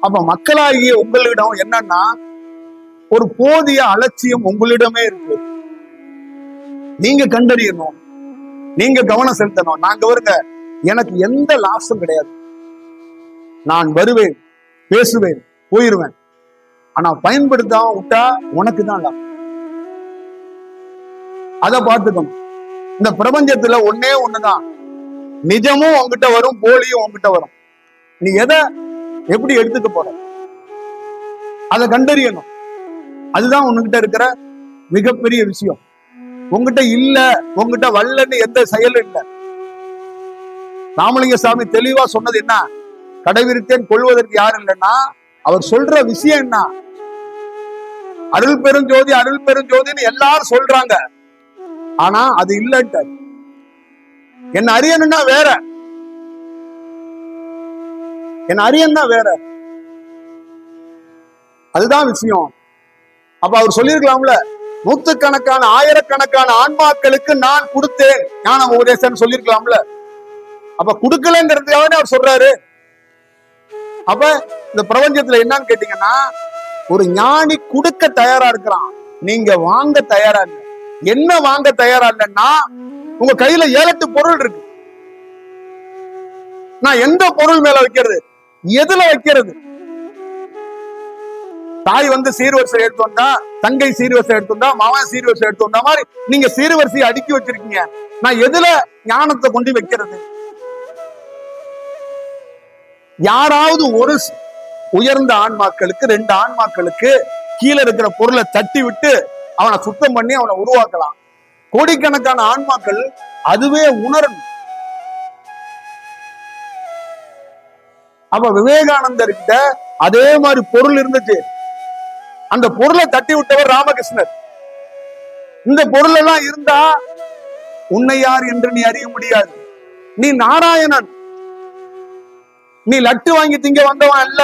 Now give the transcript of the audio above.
அப்ப மக்களாகிய உங்களிடம் என்னன்னா ஒரு போதிய அலட்சியம் உங்களிடமே இருக்கு. நீங்க கண்டறியணும், நீங்க கவனம் செலுத்தணும். நாங்க வருங்க, எனக்கு எந்த லாஸும் கிடையாது. நான் வருவேன், பேசுவேன், போயிருவேன். ஆனா பயன்படுத்தாம விட்டா உனக்கு தான் லாபம். அதை பார்த்துக்கணும். இந்த பிரபஞ்சத்துல ஒன்னே ஒண்ணுதான், நிஜமும் உங்ககிட்ட வரும், போலியும் உங்ககிட்ட வரும். நீ எதை எப்படி எடுத்துக்க போற, அதை கண்டறியணும். அதுதான் உங்ககிட்ட இருக்கிற மிகப்பெரிய விஷயம். உங்ககிட்ட இல்ல, உங்ககிட்ட வரலன்னு எந்த செயலும் இல்லை. ராமலிங்க சாமி தெளிவா சொன்னது என்ன, கடைவிரித்தேன் கொள்வதற்கு யாரும் இல்லைன்னா அவர் சொல்ற விஷயம் என்ன, அருள் பெருஞ்சோதி அருள் பெருஞ்சோதின்னு எல்லாரும் சொல்றாங்க. ஆனா அது இல்லைன்ட்டு. என்ன அறியணும்னா வேற, என்ன அறியணும்னா வேற. அதுதான் விஷயம். அப்ப அவர் சொல்லியிருக்கலாம்ல, நூற்றுக்கணக்கான ஆயிரக்கணக்கான ஆன்மாக்களுக்கு நான் கொடுத்தேன் ஞான உபதேசம் சொல்லியிருக்கலாம்ல. அப்ப கொடுக்கலங்கிறதுக்காக அவர் சொல்றாரு. அப்ப இந்த பிரபஞ்சத்துல என்னன்னு கேட்டீங்கன்னா, ஒரு ஞானி கொடுக்க தயாரா இருக்கிறான், நீங்க வாங்க தயாரா இல்லை. என்ன வாங்க தயாரா இல்லைன்னா, உங்க கையில 7-8 பொருள் இருக்கு. நான் எந்த பொருள் மேல வைக்கிறது, எதுல வைக்கிறது? தாய் சீர்வரிசை எடுத்து வந்தா, தங்கை சீர்வரிசை எடுத்து வந்தா, மாவன் சீர்வரிசை எடுத்து வந்தா மாதிரி நீங்க சீர்வரிசையை அடுக்கி வச்சிருக்கீங்க. நான் எதுல ஞானத்தை கொண்டு வைக்கிறது? யாராவது ஒரு உயர்ந்த ஆன்மாக்களுக்கு, 2 ஆன்மாக்களுக்கு கீழே இருக்கிற பொருளை தட்டி விட்டு அவனை சுத்தம் பண்ணி அவனை உருவாக்கலாம். கோடிக்கணக்கான ஆன்மாக்கள் அதுவே உணரணும். அப்ப விவேகானந்தர்கிட்ட அதே மாதிரி பொருள் இருந்துச்சு. அந்த பொருளை தட்டி விட்டவர் ராமகிருஷ்ணர். இந்த பொருள் எல்லாம் இருந்தா உன்னை யார் என்று நீ அறிய முடியாது. நீ நாராயணன், நீ லட்டு வாங்கி திங்க வந்தவன் அல்ல.